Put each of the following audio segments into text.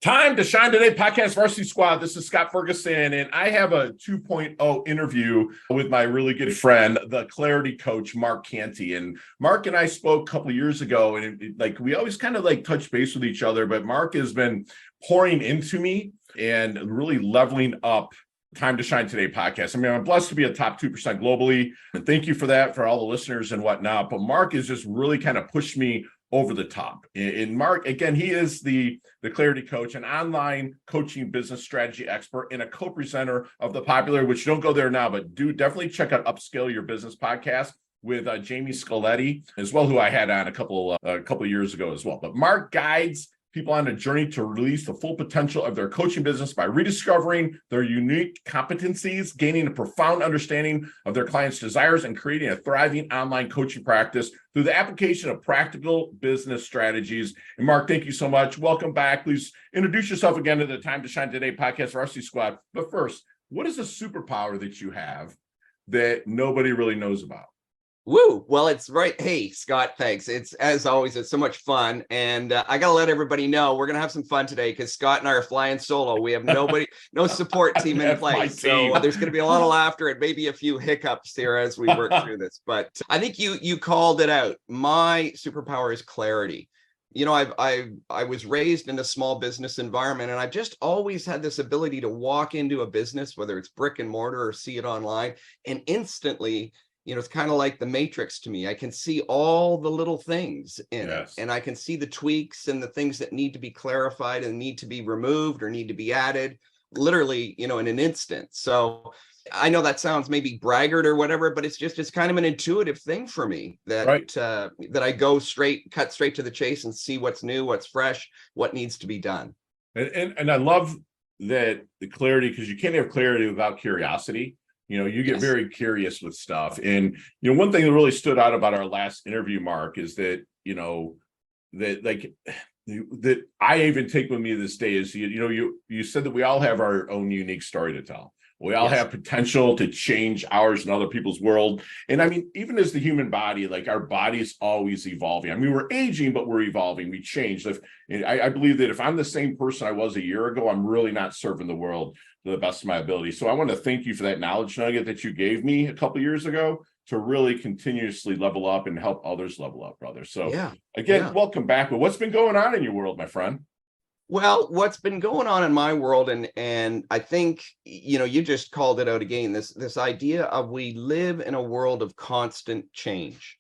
Time to Shine Today podcast varsity squad. This is Scott Ferguson, and I have a 2.0 interview with my really good friend, the clarity coach, Mark Kanty. And Mark and I spoke a couple of years ago, and we always kind of touch base with each other, but Mark has been pouring into me and really leveling up Time to Shine Today podcast. I mean, I'm blessed to be a top 2% globally, and thank you for that, for all the listeners and whatnot. But Mark has just really kind of pushed me over the top. And Mark, again, he is the Clarity Coach, an online coaching business strategy expert and a co-presenter of the popular, which don't go there now, but do definitely check out Upscale Your Business Podcast with Jamie Scoletti as well, who I had on a couple of years ago as well. But Mark guides people on a journey to release the full potential of their coaching business by rediscovering their unique competencies, gaining a profound understanding of their clients' desires, and creating a thriving online coaching practice through the application of practical business strategies. And Mark, thank you so much. Welcome back. Please introduce yourself again to the Time to Shine Today podcast varsity squad. But first, what is a superpower that you have that nobody really knows about? Woo! Well, it's right. Hey, Scott, thanks. It's, as always, it's so much fun. And I got to let everybody know we're going to have some fun today because Scott and I are flying solo. We have no support team in place. So there's going to be a lot of laughter and maybe a few hiccups here as we work through this. But I think you called it out. My superpower is clarity. You know, I was raised in a small business environment, and I've just always had this ability to walk into a business, whether it's brick and mortar or see it online, and instantly, you know, it's kind of like the Matrix to me. I can see all the little things in it, and I can see the tweaks and the things that need to be clarified and need to be removed or need to be added, literally, you know, in an instant. So I know that sounds maybe braggart or whatever, but it's kind of an intuitive thing for me that that I cut straight to the chase and see what's new, what's fresh, what needs to be done. And I love that the clarity, because you can't have clarity without curiosity. You know, you get very curious with stuff. And, you know, one thing that really stood out about our last interview, Mark, is that, you know, that I even take with me this day is, you said that we all have our own unique story to tell. We all have potential to change ours and other people's world. And I mean, even as the human body, our body's always evolving. I mean, we're aging, but we're evolving. We change. I believe that if I'm the same person I was a year ago, I'm really not serving the world to the best of my ability. So I want to thank you for that knowledge nugget that you gave me a couple of years ago to really continuously level up and help others level up, brother. So welcome back. But what's been going on in your world, my friend? Well, what's been going on in my world, and I think, you know, you just called it out again, this idea of we live in a world of constant change,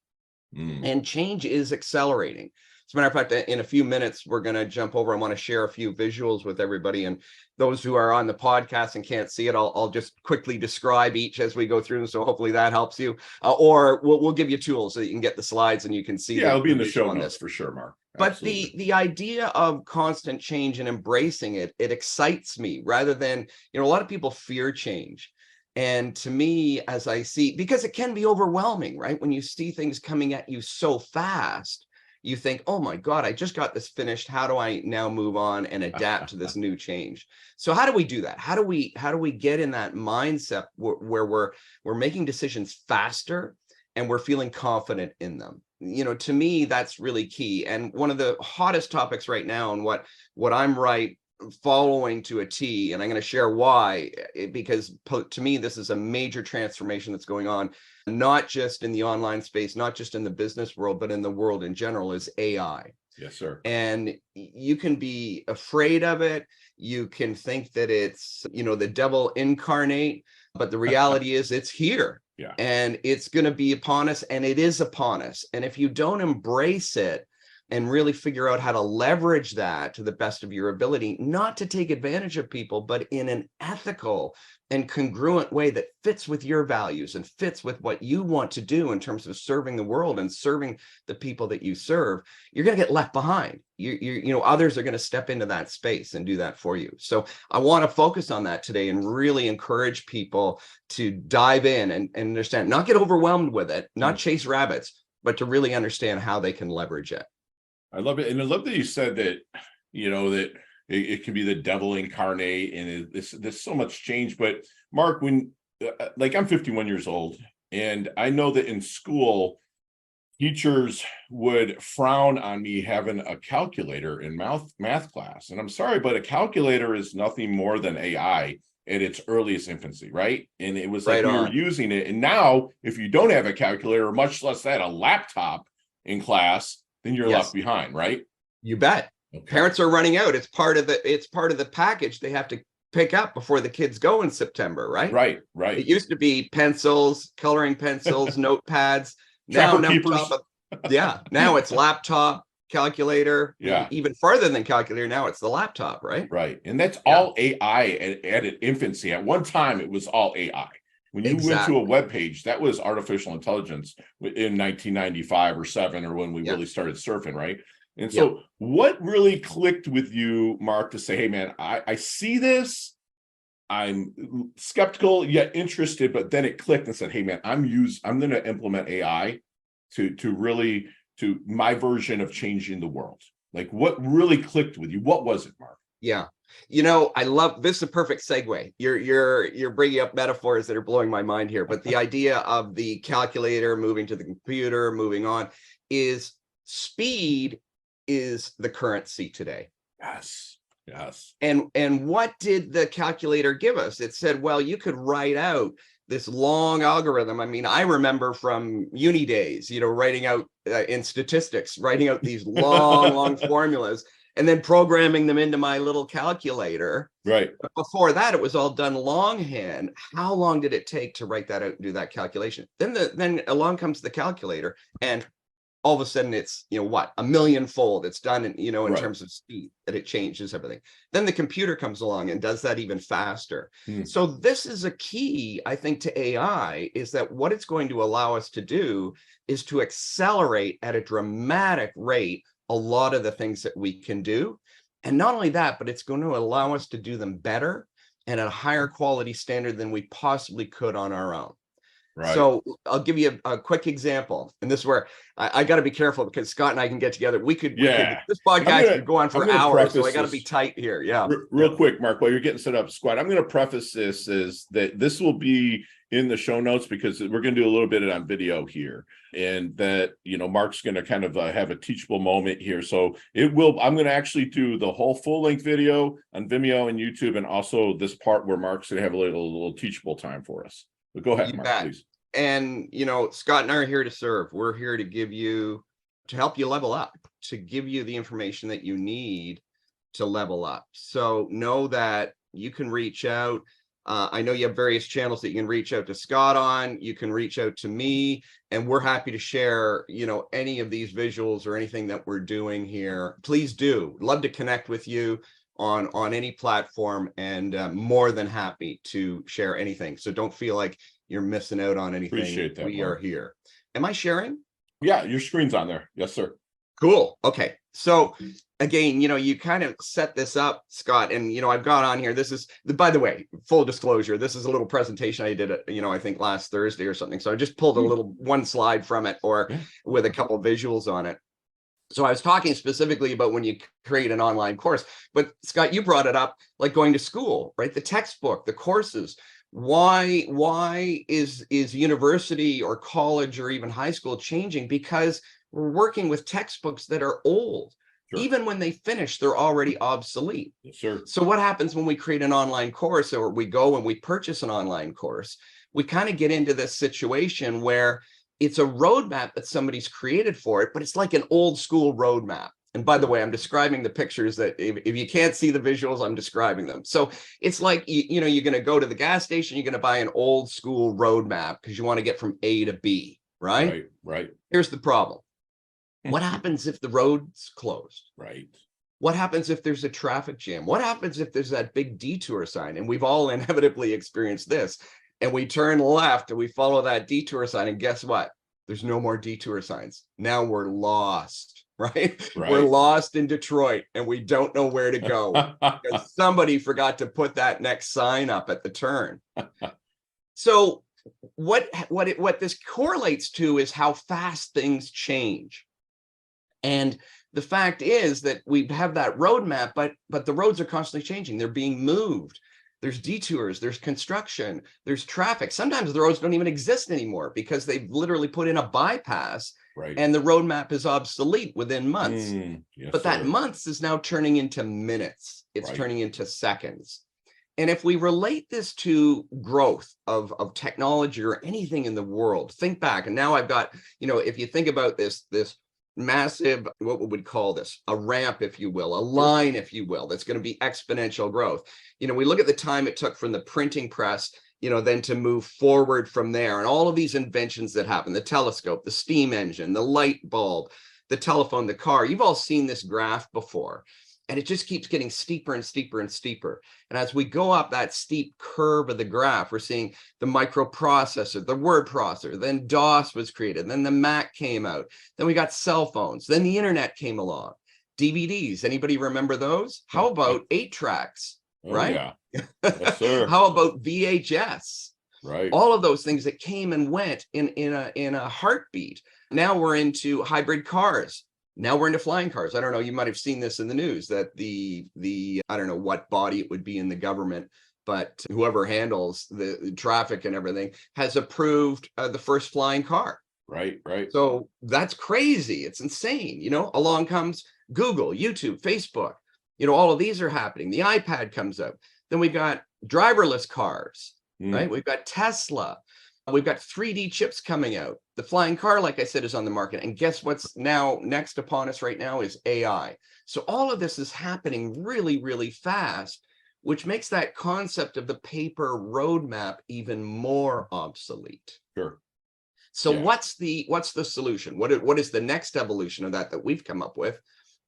and change is accelerating. As a matter of fact, in a few minutes, we're going to jump over. I want to share a few visuals with everybody, and those who are on the podcast and can't see it, I'll just quickly describe each as we go through them. So hopefully that helps you, or we'll give you tools so you can get the slides and you can see. Yeah, it'll be in the show notes for sure, Mark. But the idea of constant change and embracing it excites me rather than, you know, a lot of people fear change. And to me, as I see, because it can be overwhelming, right? When you see things coming at you so fast, you think, oh my God, I just got this finished. How do I now move on and adapt to this new change? So how do we do that? How do we get in that mindset where we're making decisions faster and we're feeling confident in them? You know, to me, that's really key. And one of the hottest topics right now, and what I'm following to a T, and I'm going to share why, because to me, this is a major transformation that's going on, not just in the online space, not just in the business world, but in the world in general, is AI. Yes, sir. And you can be afraid of it. You can think that it's, you know, the devil incarnate, but the reality is it's here. Yeah. And it's going to be upon us, and it is upon us. And if you don't embrace it and really figure out how to leverage that to the best of your ability, not to take advantage of people, but in an ethical and congruent way that fits with your values and fits with what you want to do in terms of serving the world and serving the people that you serve, you're going to get left behind. You know, others are going to step into that space and do that for you. So I want to focus on that today and really encourage people to dive in and understand, not get overwhelmed with it, not chase rabbits, but to really understand how they can leverage it. I love it. And I love that you said that, you know, that it can be the devil incarnate, and there's so much change. But Mark, when I'm 51 years old, and I know that in school, teachers would frown on me having a calculator in math class. And I'm sorry, but a calculator is nothing more than AI at its earliest infancy, right? And it was like Right we were on. using it. And now, if you don't have a calculator, much less that, a laptop in class, then you're Yes. left behind, right? You bet. Okay. Parents are running out. It's part of the package they have to pick up before the kids go in September, right? Right, It right. used to be pencils, coloring pencils, notepads. Now, Trapper keepers. now it's laptop, calculator, Yeah. even farther than calculator. Now it's the laptop, right? Right. And that's all AI at its infancy. At one time, it was all AI. When you went to a web page, that was artificial intelligence in 1995 or 7, or when we really started surfing, right? And so what really clicked with you, Mark, to say, hey, man, I see this. I'm skeptical yet interested, but then it clicked and said, hey, man, I'm going to implement AI to my version of changing the world. Like, what really clicked with you? What was it, Mark? Yeah. I love this is a perfect segue. You're bringing up metaphors that are blowing my mind here. But the idea of the calculator moving to the computer, moving on, is speed is the currency today. Yes. Yes. And what did the calculator give us? It said, well, you could write out this long algorithm. I mean, I remember from uni days, writing out in statistics, writing out these long formulas and then programming them into my little calculator. Right. But before that, it was all done longhand. How long did it take to write that out and do that calculation? Then along comes the calculator, and all of a sudden it's, a millionfold. It's done in terms of speed, that it changes everything. Then the computer comes along and does that even faster. So this is a key, I think, to AI, is that what it's going to allow us to do is to accelerate at a dramatic rate a lot of the things that we can do. And not only that, but it's going to allow us to do them better and at a higher quality standard than we possibly could on our own. Right. So I'll give you a quick example. And this is where I got to be careful, because Scott and I can get together. We could this podcast could go on for hours. So I got to be tight here. Yeah. Real quick, Mark, while you're getting set up, Squad, I'm going to preface this is that this will be in the show notes, because we're going to do a little bit on video here, and that, Mark's going to kind of have a teachable moment here. So I'm going to actually do the whole full length video on Vimeo and YouTube, and also this part where Mark's going to have a little teachable time for us. But go ahead, Mark, please. And, Scott and I are here to serve. We're here to help you level up, to give you the information that you need to level up. So know that you can reach out. I know you have various channels that you can reach out to Scott on. You can reach out to me, and we're happy to share, any of these visuals or anything that we're doing here. Please do. Love to connect with you on any platform, and more than happy to share anything. So don't feel like you're missing out on anything. Appreciate that. We are here. Am I sharing? Yeah, your screen's on there. Yes, sir. Cool. Okay. So again, you kind of set this up, Scott, and, I've got on here. This is, by the way, full disclosure, this is a little presentation I did, I think last Thursday or something. So I just pulled one slide from it, or with a couple of visuals on it. So I was talking specifically about when you create an online course, but Scott, you brought it up, like going to school, right? The textbook, the courses. Why is university or college or even high school changing? Because we're working with textbooks that are old. Sure. Even when they finish, they're already obsolete. Sure. So what happens when we create an online course, or we go and we purchase an online course? We kind of get into this situation where it's a roadmap that somebody's created for it, but it's like an old school roadmap. And by the way, I'm describing the pictures that if you can't see the visuals, I'm describing them. So it's like, you're going to go to the gas station, you're going to buy an old school roadmap because you want to get from A to B, right? Right. Here's the problem. What happens if the road's closed? Right. What happens if there's a traffic jam? What happens if there's that big detour sign? And we've all inevitably experienced this. And we turn left and we follow that detour sign. And guess what? There's no more detour signs. Now we're lost, right? We're lost in Detroit, and we don't know where to go because somebody forgot to put that next sign up at the turn. So what this correlates to is how fast things change. And the fact is that we have that roadmap, but the roads are constantly changing. They're being moved. There's detours, there's construction, there's traffic. Sometimes the roads don't even exist anymore because they've literally put in a bypass Right. And the roadmap is obsolete within months. Yes, But that sir. months is now turning into minutes. It's Right. turning into seconds. And if we relate this to growth of technology or anything in the world, think back. And now I've got, if you think about this massive, what we would call this, a ramp, if you will, a line, if you will, that's going to be exponential growth. We look at the time it took from the printing press, then to move forward from there, and all of these inventions that happen, the telescope, the steam engine, the light bulb, the telephone, the car. You've all seen this graph before. And it just keeps getting steeper and steeper and steeper. And as we go up that steep curve of the graph, we're seeing the microprocessor, the word processor, then DOS was created, then the Mac came out, then we got cell phones, then the internet came along. DVDs, anybody remember those? How about 8-tracks, right? Yeah. Yes, sir. How about VHS? Right. All of those things that came and went in a heartbeat. Now we're into hybrid cars. Now we're into flying cars. I don't know, you might have seen this in the news that the I don't know what body it would be in the government, but whoever handles the traffic and everything has approved the first flying car. Right. So that's crazy. It's insane. Along comes Google, YouTube, Facebook. All of these are happening. The iPad comes out. Then we've got driverless cars, right? We've got Tesla. We've got 3D chips coming out. The flying car, like I said, is on the market. And guess what's now next upon us right now is AI. So all of this is happening really, really fast, which makes that concept of the paper roadmap even more obsolete. Sure. So what's the solution? What is the next evolution of that we've come up with?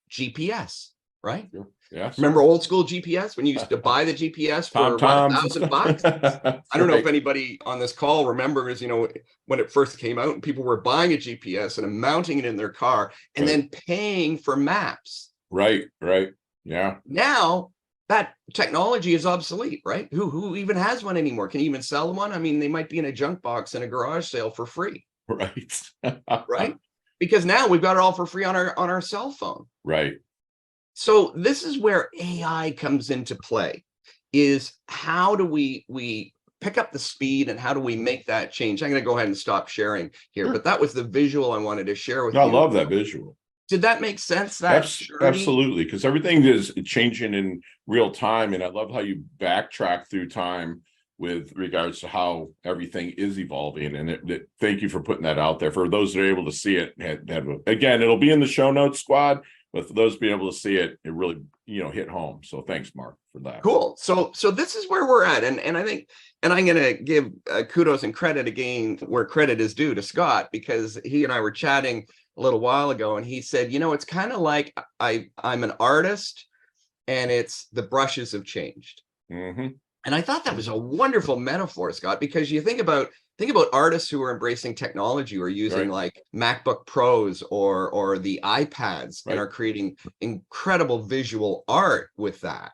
GPS, right? Sure. Yes. Remember old school GPS when you used to buy the GPS for $1,000? I don't know if anybody on this call remembers, when it first came out and people were buying a GPS and mounting it in their car and then paying for maps. Right. Yeah. Now that technology is obsolete, right? Who even has one anymore? Can you even sell one? I mean, they might be in a junk box in a garage sale for free. Right. Right? Because now we've got it all for free on our cell phone. Right. So this is where AI comes into play, is how do we pick up the speed and how do we make that change? I'm going to go ahead and stop sharing here, but that was the visual I wanted to share with you. I love that visual. Did that make sense? Absolutely, because everything is changing in real time. And I love how you backtrack through time with regards to how everything is evolving. And thank you for putting that out there. For those that are able to see it, again, it'll be in the show notes, squad. But for those being able to see it, it really, hit home. So thanks, Mark, for that. Cool. So this is where we're at. And I think, and I'm going to give kudos and credit again where credit is due to Scott, because he and I were chatting a little while ago and he said, it's kind of like I'm an artist and it's the brushes have changed. Mm-hmm. And I thought that was a wonderful metaphor, Scott, because you think about artists who are embracing technology or using like MacBook Pros or the iPads and are creating incredible visual art with that,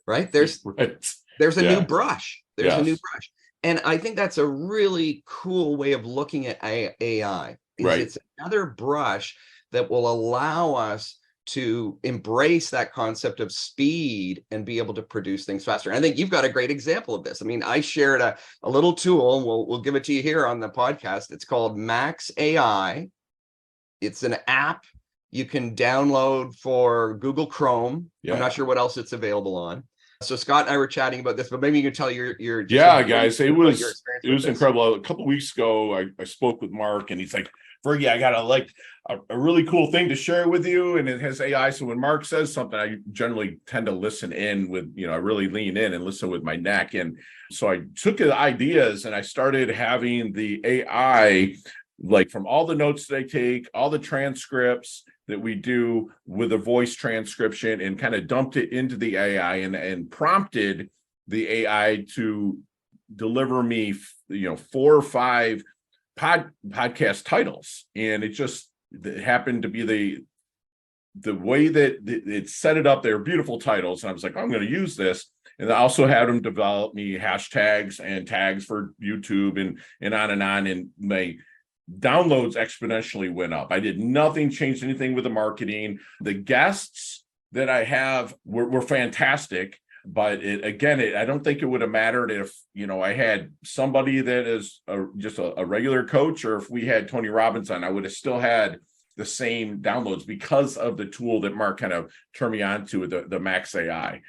right? There's a new brush. There's a new brush. And I think that's a really cool way of looking at AI. It's another brush that will allow us to embrace that concept of speed and be able to produce things faster. And I think you've got a great example of this. I mean, I shared a little tool, and we'll give it to you here on the podcast. It's called Max AI. It's an app you can download for Google Chrome. I'm not sure what else it's available on. So Scott and I were chatting about this, but maybe you can tell your guys, it was incredible. A couple of weeks ago, I spoke with Mark, and he's like, Fergie, I got a really cool thing to share with you, and it has AI. So when Mark says something, I generally tend to listen in with, I really lean in and listen with my neck. And so I took the ideas and I started having the AI, like from all the notes that I take, all the transcripts that we do with a voice transcription, and kind of dumped it into the AI and prompted the AI to deliver me, 4 or 5 podcast titles. And it just happened to be the way that it set it up. They're beautiful titles. And I was like, I'm going to use this. And I also had them develop me hashtags and tags for YouTube and on and on. And my downloads exponentially went up. I did nothing, changed anything with the marketing. The guests that I have were fantastic. But I don't think it would have mattered if, I had somebody that is just a regular coach, or if we had Tony Robbins on, I would have still had the same downloads because of the tool that Mark kind of turned me on to, the Max AI.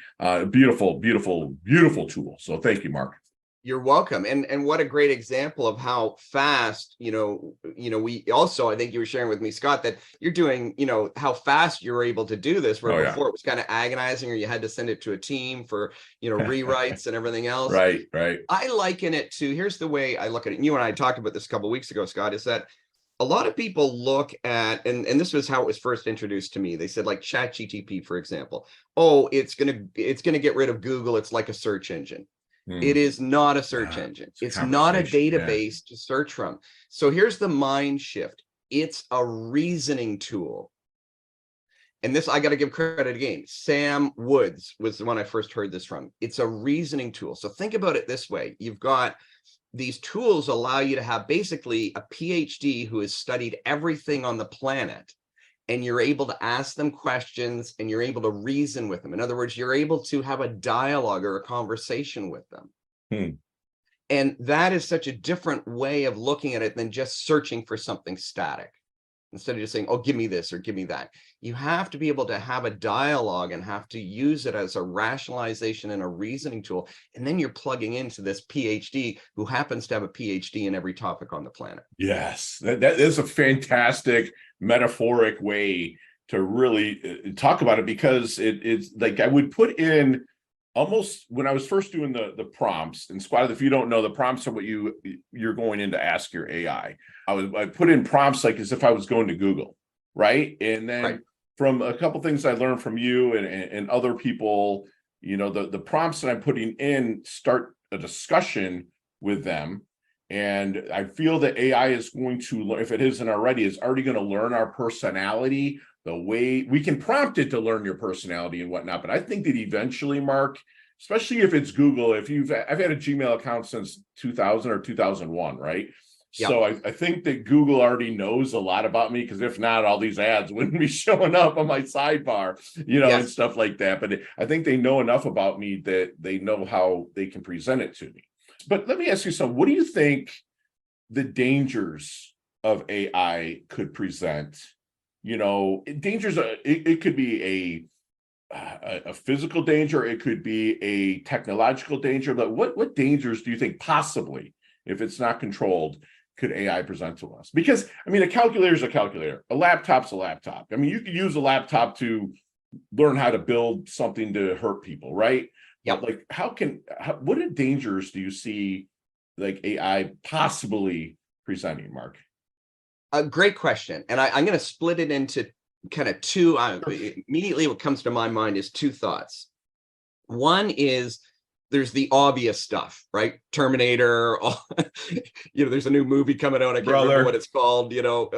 Beautiful, beautiful, beautiful tool. So thank you, Mark. You're welcome. And what a great example of how fast, we also, I think you were sharing with me, Scott, that you're doing, how fast you're able to do this, where before it was kind of agonizing, or you had to send it to a team for, rewrites and everything else. Right. I liken it to, here's the way I look at it. And you and I talked about this a couple of weeks ago, Scott, is that a lot of people look at, and this was how it was first introduced to me. They said, like ChatGPT, for example, it's gonna get rid of Google. It's like a search engine. It is not a search engine. It's not a database to search from. So here's the mind shift. It's a reasoning tool. And this, I got to give credit again. Sam Woods was the one I first heard this from. It's a reasoning tool. So think about it this way. You've got these tools allow you to have basically a PhD who has studied everything on the planet, and you're able to ask them questions and you're able to reason with them. In other words, you're able to have a dialogue or a conversation with them. And that is such a different way of looking at it than just searching for something static. Instead of just saying, oh, give me this or give me that. You have to be able to have a dialogue and have to use it as a rationalization and a reasoning tool. And then you're plugging into this PhD who happens to have a PhD in every topic on the planet. Yes, that is a fantastic metaphoric way to really talk about it, because it's like I would put in almost when I was first doing the prompts. And Squad, if you don't know, the prompts are what you're going in to ask your AI. I put in prompts like as if I was going to Google, right? And then from a couple things I learned from you and other people, the prompts that I'm putting in start a discussion with them. And I feel that AI is going to learn, if it isn't already, is already going to learn our personality, the way we can prompt it to learn your personality and whatnot. But I think that eventually, Mark, especially if it's Google, I've had a Gmail account since 2000 or 2001, right? Yep. So I think that Google already knows a lot about me, because if not, all these ads wouldn't be showing up on my sidebar, and stuff like that. But I think they know enough about me that they know how they can present it to me. But let me ask you something. What do you think the dangers of AI could present? Dangers, it could be a physical danger, it could be a technological danger, but what dangers do you think possibly, if it's not controlled, could AI present to us? Because a calculator is a calculator, a laptop's a laptop. You could use a laptop to learn how to build something to hurt people, right? Yeah. Like what dangers do you see like AI possibly presenting, Mark? A great question. And I'm going to split it into kind of two. Immediately what comes to my mind is two thoughts. One is there's the obvious stuff, right? Terminator, there's a new movie coming out. I can't remember what it's called.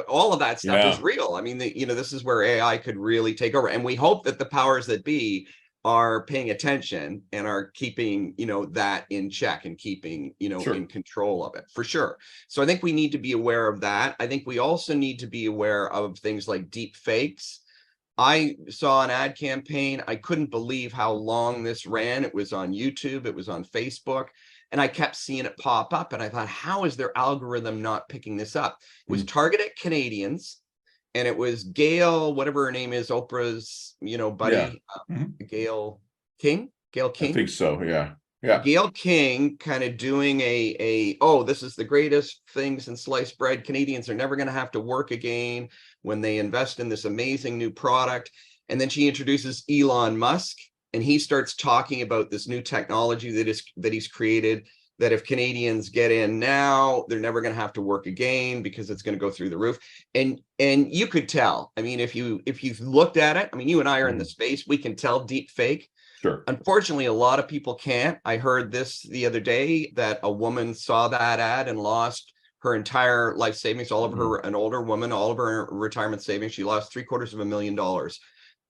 All of that stuff is real. This is where AI could really take over. And we hope that the powers that be are paying attention and are keeping, that in check and keeping, in control of it, for sure. So I think we need to be aware of that. I think we also need to be aware of things like deep fakes. I saw an ad campaign. I couldn't believe how long this ran. It was on YouTube. It was on Facebook. And I kept seeing it pop up. And I thought, how is their algorithm not picking this up? It was targeted Canadians. And it was Gail, whatever her name is, Oprah's, buddy, Gail King. I think so. Yeah. Gail King kind of doing this is the greatest thing since sliced bread. Canadians are never going to have to work again when they invest in this amazing new product. And then she introduces Elon Musk, and he starts talking about this new technology that he's created, that if Canadians get in now, they're never going to have to work again because it's going to go through the roof. And you could tell, if you've looked at it, you and I are in the space, we can tell deep fake. Sure. Unfortunately, a lot of people can't. I heard this the other day that a woman saw that ad and lost her entire life savings, all of her, an older woman, all of her retirement savings. She lost $750,000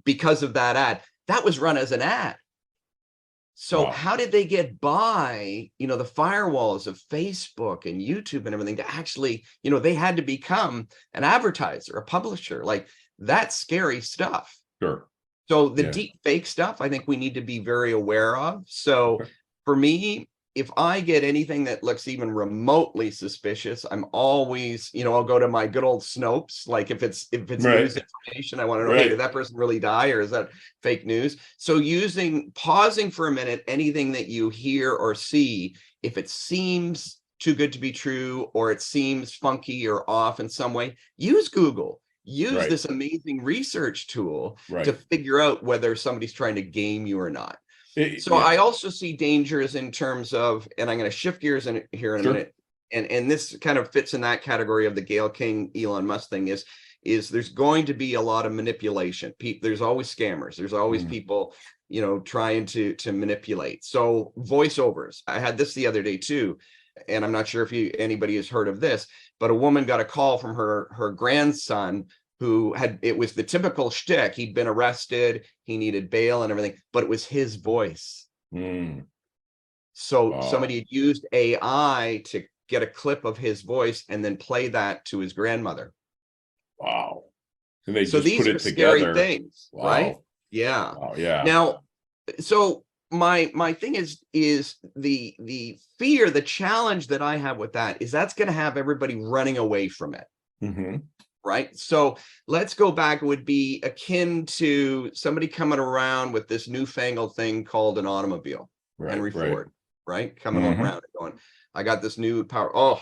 because of that ad. That was run as an ad. So how did they get by, the firewalls of Facebook and YouTube and everything to actually, they had to become an advertiser, a publisher, like that's scary stuff. Sure. So the deep fake stuff, I think we need to be very aware of. So for me, if I get anything that looks even remotely suspicious, I'm always, I'll go to my good old Snopes. Like if it's news information, I want to know, hey, did that person really die, or is that fake news? So pausing for a minute, anything that you hear or see, if it seems too good to be true, or it seems funky or off in some way, use Google. Use this amazing research tool to figure out whether somebody's trying to game you or not. I also see dangers in terms of, and I'm going to shift gears here in a minute, and this kind of fits in that category of the Gayle King, Elon Musk thing is there's going to be a lot of manipulation. There's always scammers. There's always people, trying to manipulate. So voiceovers. I had this the other day too, and I'm not sure if anybody has heard of this, but a woman got a call from her grandson who it was the typical shtick. He'd been arrested, he needed bail and everything, but it was his voice. So somebody had used AI to get a clip of his voice and then play that to his grandmother. Wow. And they so just these put are it scary together. things, right? Yeah. Wow, yeah. Now, so my thing is the fear, the challenge that I have with that is that's going to have everybody running away from it. Right. So let's go back. It would be akin to somebody coming around with this newfangled thing called an automobile. Henry Ford, right? Coming around and going, I got this new power. Oh,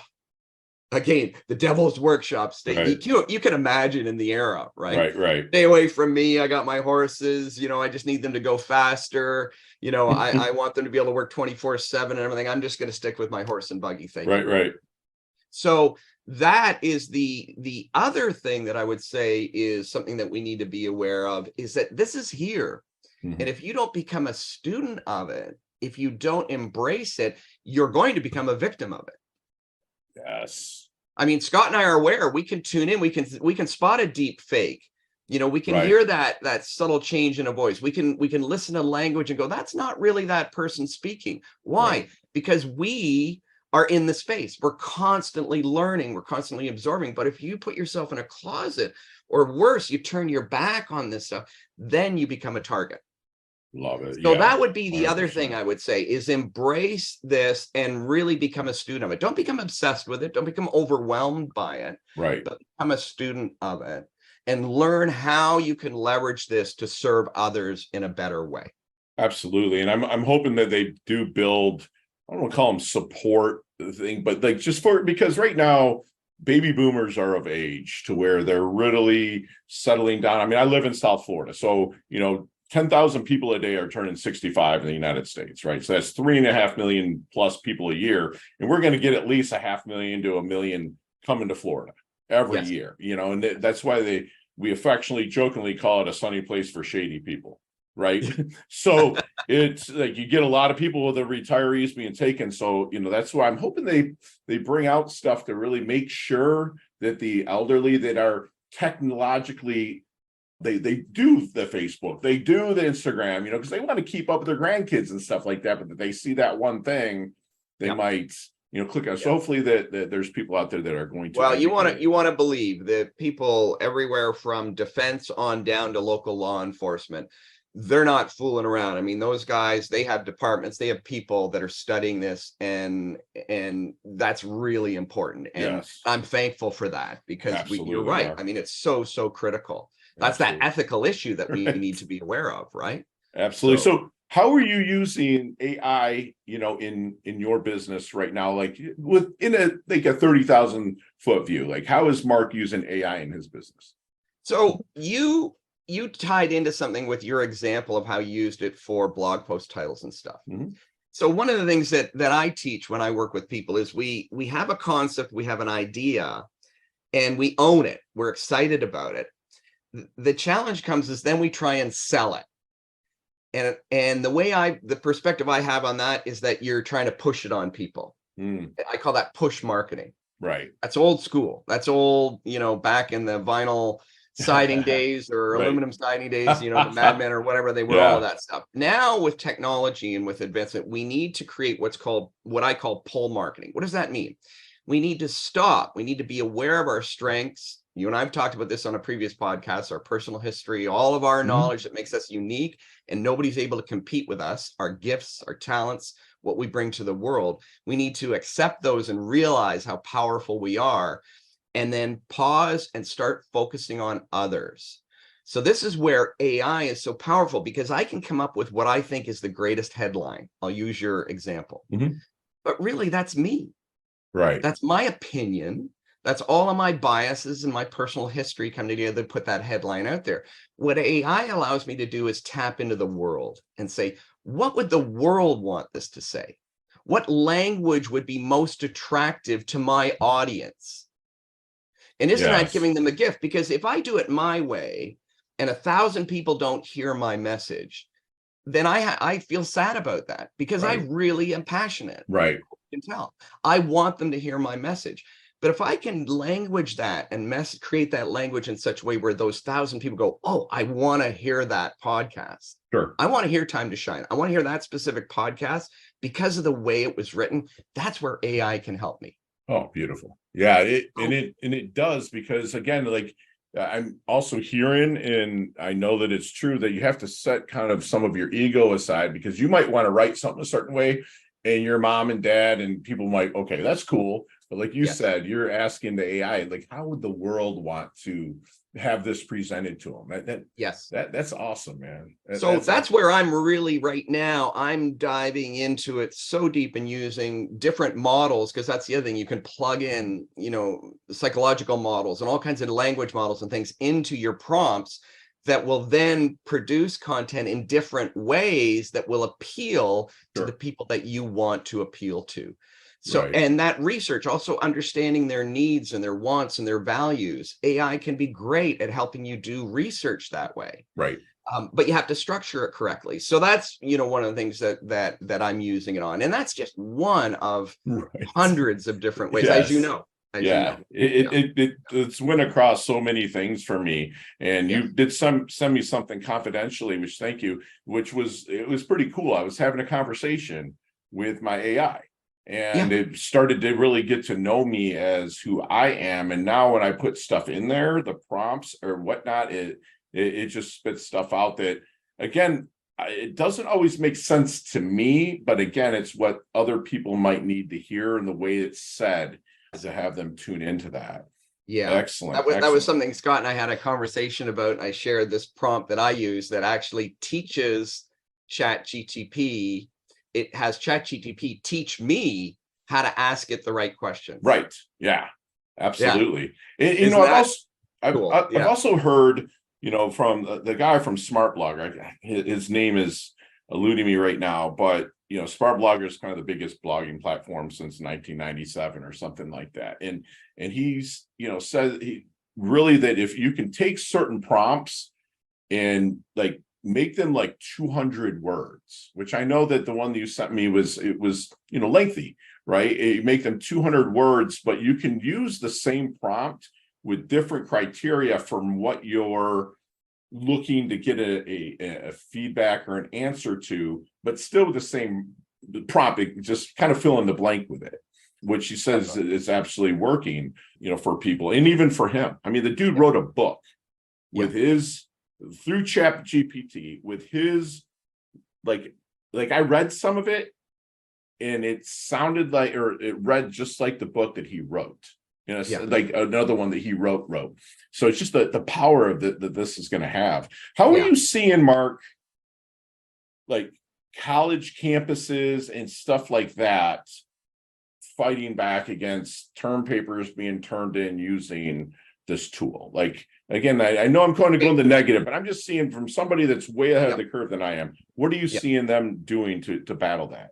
again, the devil's workshop state. You can imagine in the era, right? Stay away from me. I got my horses. I just need them to go faster. I want them to be able to work 24/7 and everything. I'm just going to stick with my horse and buggy thing. Right. So that is the other thing that I would say is something that we need to be aware of, is that this is here. And if you don't become a student of it, if you don't embrace it, you're going to become a victim of it. Yes. I mean, Scott and I are aware. We can tune in. We can spot a deep fake. We can hear that subtle change in a voice. We can listen to language and go, that's not really that person speaking. Why? Because we are in the space. We're constantly learning. We're constantly absorbing. But if you put yourself in a closet, or worse, you turn your back on this stuff, then you become a target. Love it. So that would be the 100%. Other thing I would say is embrace this and really become a student of it. Don't become obsessed with it. Don't become overwhelmed by it. But become a student of it and learn how you can leverage this to serve others in a better way. Absolutely. And I'm hoping that they do build, I don't want to call them support thing, but like because right now baby boomers are of age to where they're really settling down. I mean, I live in South Florida, so 10,000 people a day are turning 65 in the United States, right? So that's 3.5 million plus people a year. And we're going to get at least 500,000 to 1 million coming to Florida every year, and that's why we affectionately, jokingly call it a sunny place for shady people, right? So it's like you get a lot of people with the retirees being taken. So, that's why I'm hoping they bring out stuff to really make sure that the elderly that are technologically they do the Facebook, they do the Instagram, because they want to keep up with their grandkids and stuff like that. But that they see that one thing, they might, click on. So hopefully that there's people out there that are going to. Well, you want to believe that people everywhere from defense on down to local law enforcement, they're not fooling around. I mean, those guys, they have departments, they have people that are studying this, and that's really important. And I'm thankful for that, because you're right. I mean, it's so critical. That's that ethical issue that we need to be aware of, right? Absolutely. So how are you using AI, in your business right now? Like within a 30,000 foot view, like how is Mark using AI in his business? So you tied into something with your example of how you used it for blog post titles and stuff. So one of the things that I teach when I work with people is we have a concept, we have an idea, and we own it. We're excited about it. The challenge comes is then we try and sell it. And the perspective I have on that is that you're trying to push it on people. I call that push marketing. Right. That's old school. That's old, back in the vinyl siding days or aluminum siding days, the Mad Men or whatever they were, all of that stuff. Now with technology and with advancement, we need to create what I call pull marketing. What does that mean? We need to stop. We need to be aware of our strengths, you and I've talked about this on a previous podcast, our personal history, all of our knowledge that makes us unique, and nobody's able to compete with us, our gifts, our talents, what we bring to the world. We need to accept those and realize how powerful we are, and then pause and start focusing on others. So this is where AI is so powerful, because I can come up with what I think is the greatest headline. I'll use your example, but really that's me. Right. That's my opinion. That's all of my biases and my personal history come together to put that headline out there. What AI allows me to do is tap into the world and say, what would the world want this to say? What language would be most attractive to my audience? And isn't that giving them a gift? Because if I do it my way and 1,000 people don't hear my message, then I feel sad about that, because I really am passionate. Right. You can tell. I want them to hear my message. But if I can language that and create that language in such a way where those 1,000 people go, oh, I want to hear that podcast. Sure. I want to hear Time to Shine. I want to hear that specific podcast because of the way it was written. That's where AI can help me. Oh, beautiful. Yeah. It does, because again, like, I'm also hearing, and I know that it's true, that you have to set kind of some of your ego aside, because you might want to write something a certain way, and your mom and dad and people might, okay, that's cool. But like you said, you're asking the AI, like, how would the world want to have this presented to them? That's awesome, man. That's awesome. Where I'm really right now. I'm diving into it so deep and using different models, because that's the other thing. You can plug in, psychological models and all kinds of language models and things into your prompts that will then produce content in different ways that will appeal to the people that you want to appeal to. So, and that research, also understanding their needs and their wants and their values, AI can be great at helping you do research that way. Right. But you have to structure it correctly. So that's, one of the things that I'm using it on. And that's just one of hundreds of different ways, as you know. It's went across so many things for me, and you did send me something confidentially, which thank you, it was pretty cool. I was having a conversation with my AI, and it started to really get to know me as who I am. And now when I put stuff in there, the prompts or whatnot, it just spits stuff out that, again, it doesn't always make sense to me, but again, it's what other people might need to hear, and the way it's said is to have them tune into that. Yeah. Excellent. That was something Scott and I had a conversation about. I shared this prompt that I use that actually teaches ChatGPT. It has ChatGPT teach me how to ask it the right question. Right. Yeah, absolutely. Yeah. I've also heard, from the guy from Smart Blogger, his name is eluding me right now, but Smart Blogger is kind of the biggest blogging platform since 1997 or something like that. And he's, said really that if you can take certain prompts and like make them like 200 words, which I know that the one that you sent me was lengthy, right? You make them 200 words, but you can use the same prompt with different criteria from what you're looking to get a feedback or an answer to, but still with the same prompt, just kind of fill in the blank with it, which she says is absolutely working, for people, and even for him. I mean, the dude wrote a book with through ChatGPT with his, like I read some of it, and it sounded like, or it read just like the book that he wrote. Like another one that he wrote. So it's just the power of that this is going to have. How are you seeing, Mark, like college campuses and stuff like that, fighting back against term papers being turned in using this tool? Like, again, I know I'm going to go into negative, but I'm just seeing from somebody that's way ahead of the curve than I am. What are you seeing them doing to battle that?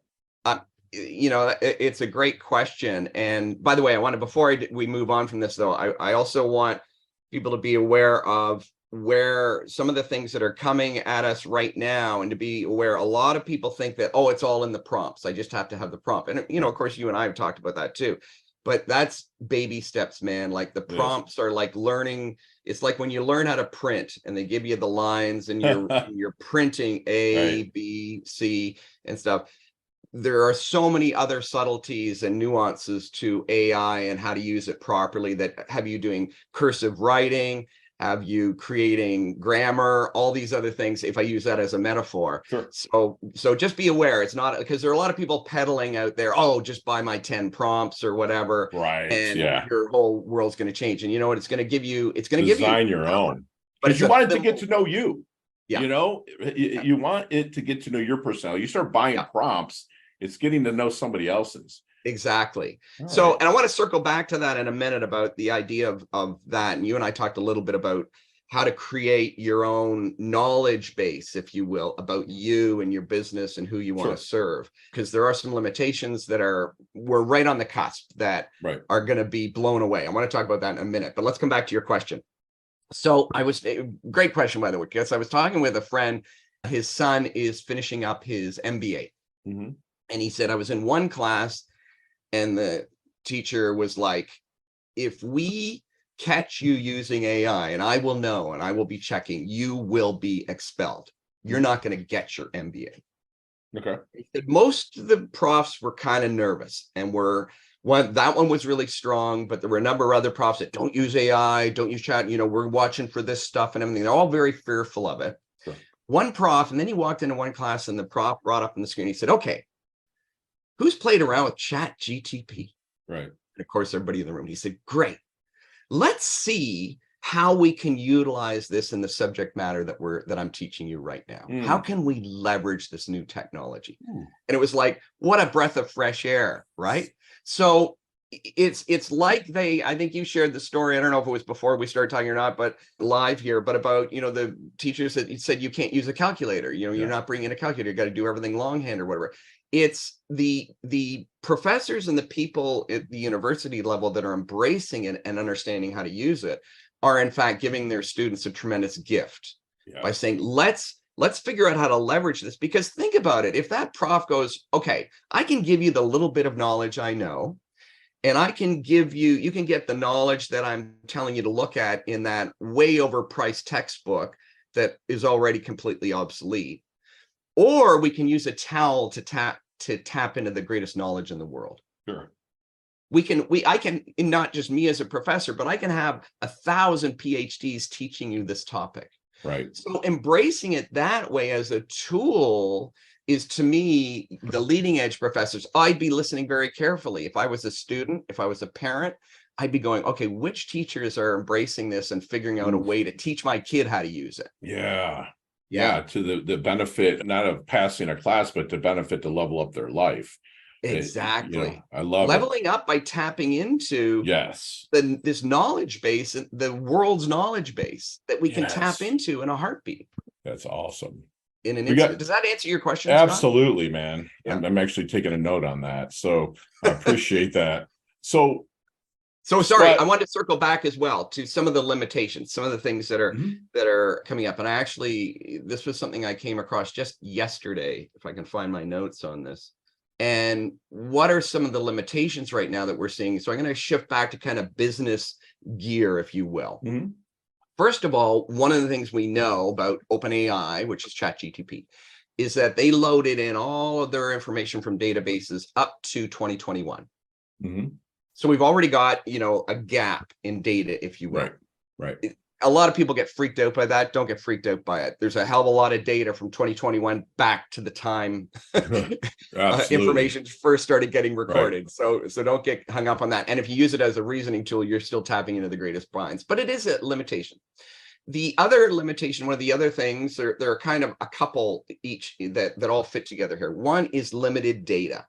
It's a great question. And by the way, before we move on from this, though, I also want people to be aware of where some of the things that are coming at us right now, and to be aware, a lot of people think that, it's all in the prompts. I just have to have the prompt. And, of course, you and I have talked about that too. But that's baby steps, man. Like the prompts are like learning. It's like when you learn how to print and they give you the lines and you're printing A, B, C and stuff. there are so many other subtleties and nuances to AI and how to use it properly that have you doing cursive writing, have you creating grammar, all these other things, if I use that as a metaphor. Sure. So just be aware. It's not, because there are a lot of people peddling out there, oh, just buy my 10 prompts or whatever. Right. And Yeah. your whole world's going to change. And you know what? It's going to give you, it's going to give you Design your own. but Because you want it to get to know you. Yeah. You know, you want it to get to know your personality. You start buying prompts, it's getting to know somebody else's. Exactly. All So, right. and I want to circle back to that in a minute about the idea of that. And you and I talked a little bit about how to create your own knowledge base, if you will, about you and your business and who you want to serve. Because there are some limitations that we're right on the cusp that are going to be blown away. I want to talk about that in a minute, but let's come back to your question. So great question, by the way, because I was talking with a friend, his son is finishing up his MBA. Mm-hmm. And he said, I was in one class and the teacher was like, if we catch you using AI, and I will know, and I will be checking, you will be expelled. You're not going to get your MBA. Okay. He said most of the profs were kind of nervous and that one was really strong, but there were a number of other profs that don't use AI, don't use chat. You know, we're watching for this stuff and everything. They're all very fearful of it. Sure. One prof, and then he walked into one class and the prof brought up on the screen, he said, okay, who's played around with Chat GTP? Right. And of course, everybody in the room. He said, great. Let's see how we can utilize this in the subject matter that I'm teaching you right now. How can we leverage this new technology? And it was like, what a breath of fresh air, right? So it's like I think you shared the story. I don't know if it was before we started talking or not, but live here, but about, you know, the teachers that said you can't use a calculator. You know, you're not bringing a calculator. You got to do everything longhand or whatever. It's the professors and the people at the university level that are embracing it and understanding how to use it are in fact giving their students a tremendous gift by saying, let's figure out how to leverage this. Because think about it. If that prof goes, okay, I can give you the little bit of knowledge I know, and I can give you can get the knowledge that I'm telling you to look at in that way overpriced textbook that is already completely obsolete. Or we can use a towel to tap into the greatest knowledge in the world. Sure. I can, not just me as a professor, but I can have 1,000 PhDs teaching you this topic. Right. So embracing it that way as a tool is, to me, the leading edge professors. I'd be listening very carefully. If I was a student, if I was a parent, I'd be going, okay, which teachers are embracing this and figuring out a way to teach my kid how to use it? Yeah, to the benefit, not of passing a class, but to benefit to level up their life. Exactly. You know, I love leveling up by tapping into this knowledge base, the world's knowledge base that we can tap into in a heartbeat. That's awesome. In an instant. Does that answer your question, Absolutely, Scott? Man. Yeah. I'm actually taking a note on that. So I appreciate that. So sorry, I wanted to circle back as well to some of the limitations, some of the things that are coming up. And this was something I came across just yesterday, if I can find my notes on this. And what are some of the limitations right now that we're seeing? So I'm going to shift back to kind of business gear, if you will. First of all, one of the things we know about OpenAI, which is ChatGPT, is that they loaded in all of their information from databases up to 2021. So we've already got, a gap in data, if you will. Right. A lot of people get freaked out by that. Don't get freaked out by it. There's a hell of a lot of data from 2021 back to the time information first started getting recorded. So don't get hung up on that. And if you use it as a reasoning tool, you're still tapping into the greatest minds. But it is a limitation. The other limitation, one of the other things, there are kind of a couple each that all fit together here. One is limited data.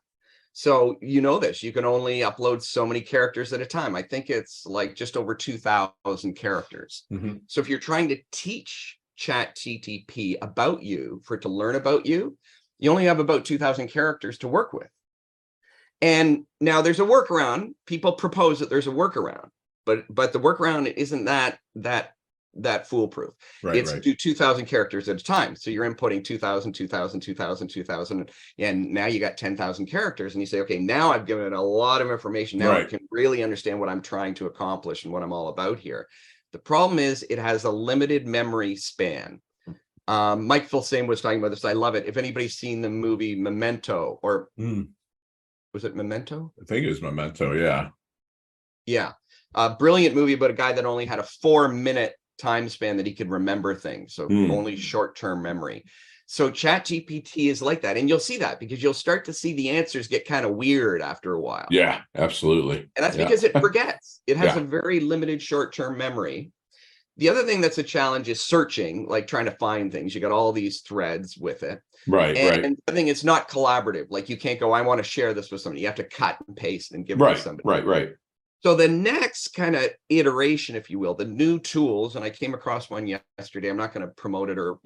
So this, you can only upload so many characters at a time. I think it's like just over 2,000 characters. So if you're trying to teach ChatGPT about you, for it to learn about you, you only have about 2,000 characters to work with. And now there's a workaround. People propose that there's a workaround, but the workaround isn't that foolproof. It's do 2,000 characters at a time. So you're inputting 2,000, 2,000, 2,000, 2,000, and now you got 10,000 characters. And you say, okay, now I've given it a lot of information. Now I can really understand what I'm trying to accomplish and what I'm all about here. The problem is it has a limited memory span. Mike Filsaime was talking about this. I love it. If anybody's seen the movie Memento, or was it Memento? I think it was Memento. Yeah. Yeah. A brilliant movie about a guy that only had a 4-minute time span that he could remember things. So only short-term memory. So ChatGPT is like that. And you'll see that because you'll start to see the answers get kind of weird after a while. Yeah, absolutely. And that's because it forgets. It has a very limited short-term memory. The other thing that's a challenge is searching, like trying to find things. You got all these threads with it. Right. And the thing, it's not collaborative. Like you can't go, I want to share this with somebody. You have to cut and paste and give it to somebody. Right. So the next kind of iteration, if you will, the new tools, and I came across one yesterday. I'm not going to promote it or,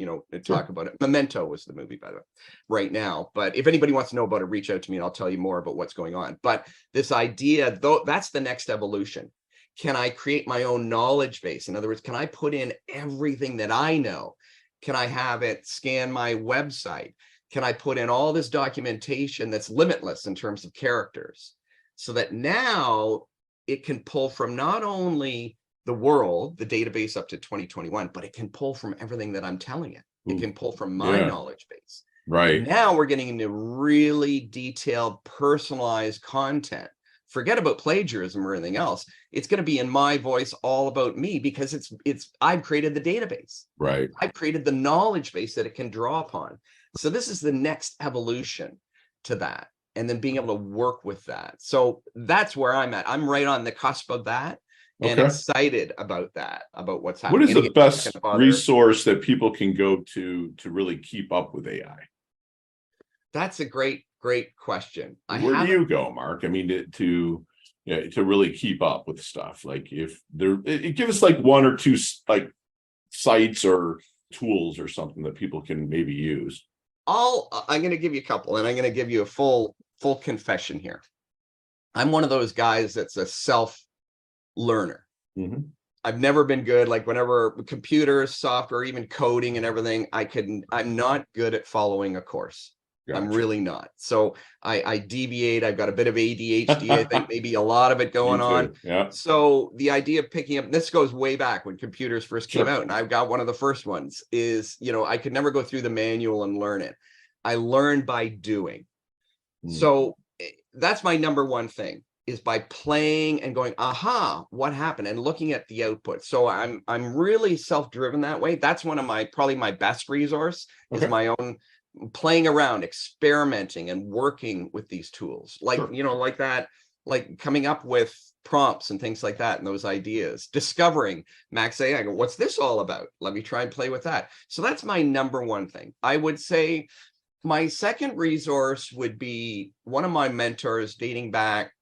talk about it. Memento was the movie, by the way, right now. But if anybody wants to know about it, reach out to me and I'll tell you more about what's going on. But this idea, though, that's the next evolution. Can I create my own knowledge base? In other words, can I put in everything that I know? Can I have it scan my website? Can I put in all this documentation that's limitless in terms of characters so that now it can pull from not only the world, the database up to 2021, but it can pull from everything that I'm telling it. It can pull from my knowledge base. Right. And now we're getting into really detailed, personalized content. Forget about plagiarism or anything else. It's going to be in my voice, all about me, because I've created the database. Right. I've created the knowledge base that it can draw upon. So this is the next evolution to that. And then being able to work with that. So that's where I'm at. I'm right on the cusp of that and excited about that, about what's happening. What is the best resource that people can go to really keep up with AI? That's a great question. Where do you go, Mark? I mean, to really keep up with stuff. Like give us like one or two like sites or tools or something that people can maybe use. I'm going to give you a couple, and I'm going to give you a full confession here. I'm one of those guys that's a self-learner. I've never been good, like whenever computers, software, even coding and everything, I'm not good at following a course. Gotcha. I'm really not. So I deviate. I've got a bit of ADHD. I think maybe a lot of it going on. Yeah. So the idea of picking up, this goes way back when computers first came out, and I've got one of the first ones is, I could never go through the manual and learn it. I learned by doing. So that's my number one thing, is by playing and going, aha, what happened? And looking at the output. So I'm really self-driven that way. That's one of probably my best resource is my own playing around, experimenting and working with these tools, like, like that, like coming up with prompts and things like that, and those ideas, discovering Max AI. I go, what's this all about? Let me try and play with that. So that's my number one thing. I would say my second resource would be one of my mentors dating back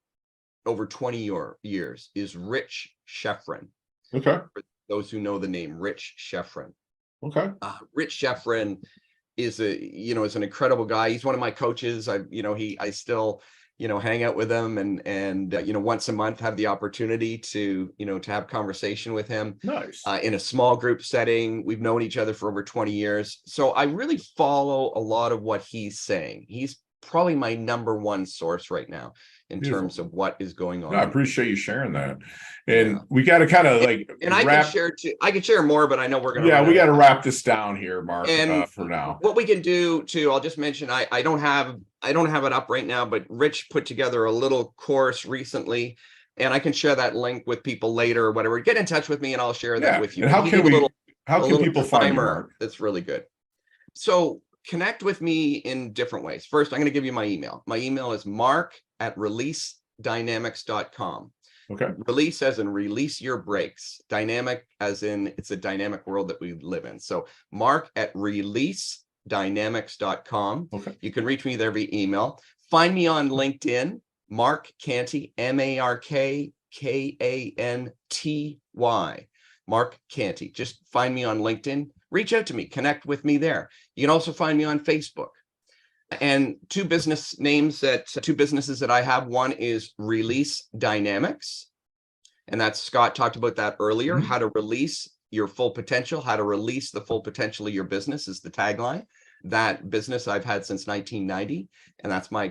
over 20 years is Rich Schefren. Okay. For those who know the name Rich Schefren. Okay. Rich Schefren is is an incredible guy. He's one of my coaches. I still, hang out with him and once a month have the opportunity to have conversation with him. Nice. In a small group setting. We've known each other for over 20 years. So I really follow a lot of what he's saying. He's probably my number one source right now in terms of what is going on. No, I appreciate you sharing that. And we got to kind of like, and I can share too. I can share more, but I know we're going to. Yeah, we got to wrap this down here, Mark. And for now, what we can do too, I'll just mention, I don't have it up right now, but Rich put together a little course recently, and I can share that link with people later or whatever. Get in touch with me, and I'll share that with you. And how can people find you, Mark? That's really good. So connect with me in different ways. First, I'm going to give you my email. My email is mark@releasedynamics.com. Okay. Release as in release your brakes. Dynamic as in it's a dynamic world that we live in. So mark@releasedynamics.com. Okay. You can reach me there via email. Find me on LinkedIn, Mark Kanty, MarkKanty. Mark Kanty. Just find me on LinkedIn. Reach out to me. Connect with me there. You can also find me on Facebook. And two businesses that I have. One is Release Dynamics. And that's Scott talked about that earlier. Mm-hmm. How to release your full potential, how to release the full potential of your business is the tagline. That business I've had since 1990. And that's my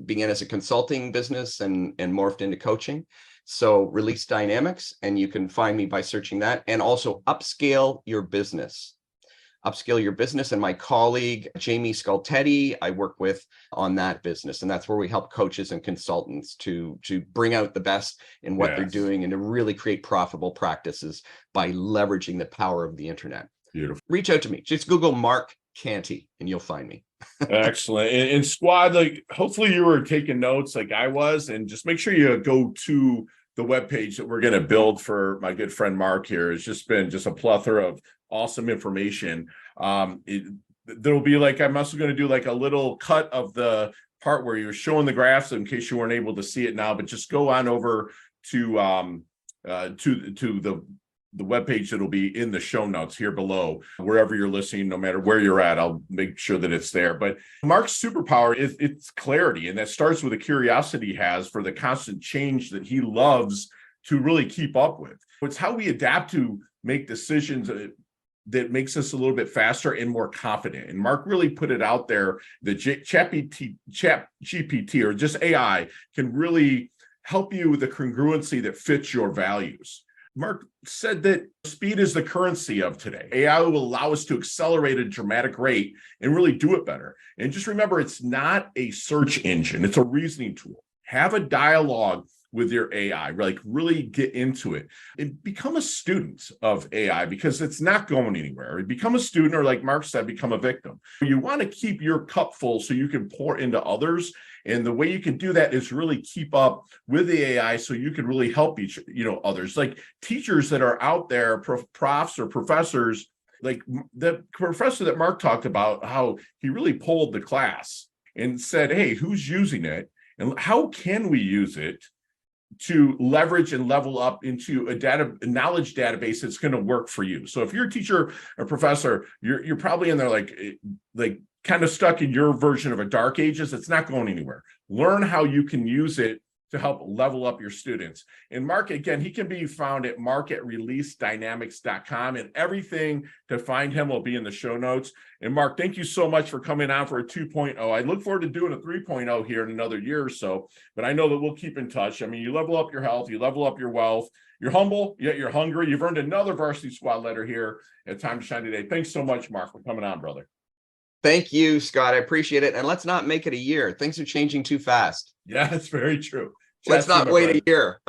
began as a consulting business and morphed into coaching. So Release Dynamics, and you can find me by searching that. And also Upscale Your Business. Upscale Your Business, and my colleague, Jamie Scultetti, I work with on that business. And that's where we help coaches and consultants to bring out the best in what they're doing and to really create profitable practices by leveraging the power of the internet. Beautiful. Reach out to me. Just Google Mark Kanty and you'll find me. Excellent. And squad, like, hopefully you were taking notes like I was, and just make sure you go to the webpage that we're going to build for my good friend Mark here. It's just been just a plethora of awesome information. There'll be like, I'm also going to do like a little cut of the part where you're showing the graphs in case you weren't able to see it now, but just go on over to the webpage that'll be in the show notes here below, wherever you're listening, no matter where you're at, I'll make sure that it's there. But Mark's superpower is it's clarity. And that starts with the curiosity he has for the constant change that he loves to really keep up with. It's how we adapt to make decisions that makes us a little bit faster and more confident. And Mark really put it out there that ChatGPT or just AI can really help you with the congruency that fits your values. Mark said that speed is the currency of today. AI will allow us to accelerate at a dramatic rate and really do it better. And just remember, it's not a search engine. It's a reasoning tool. Have a dialogue with your AI, like really get into it and become a student of AI because it's not going anywhere. Become a student, or like Mark said, become a victim. You want to keep your cup full so you can pour into others. And the way you can do that is really keep up with the AI so you can really help others. Like teachers that are out there, profs or professors, like the professor that Mark talked about, how he really polled the class and said, hey, who's using it? And how can we use it to leverage and level up into a knowledge database that's going to work for you? So if you're a teacher or professor, you're probably in there like kind of stuck in your version of a dark ages. It's not going anywhere. Learn how you can use it to help level up your students. And Mark, again, he can be found at mark@releasedynamics.com, and everything to find him will be in the show notes. And Mark, thank you so much for coming on for a 2.0. I look forward to doing a 3.0 here in another year or so, but I know that we'll keep in touch. I mean, you level up your health, you level up your wealth, you're humble, yet you're hungry. You've earned another Varsity Squad letter here at Time to Shine today. Thanks so much, Mark, for coming on, brother. Thank you, Scott. I appreciate it. And let's not make it a year. Things are changing too fast. Yeah, that's very true. Let's not wait a year.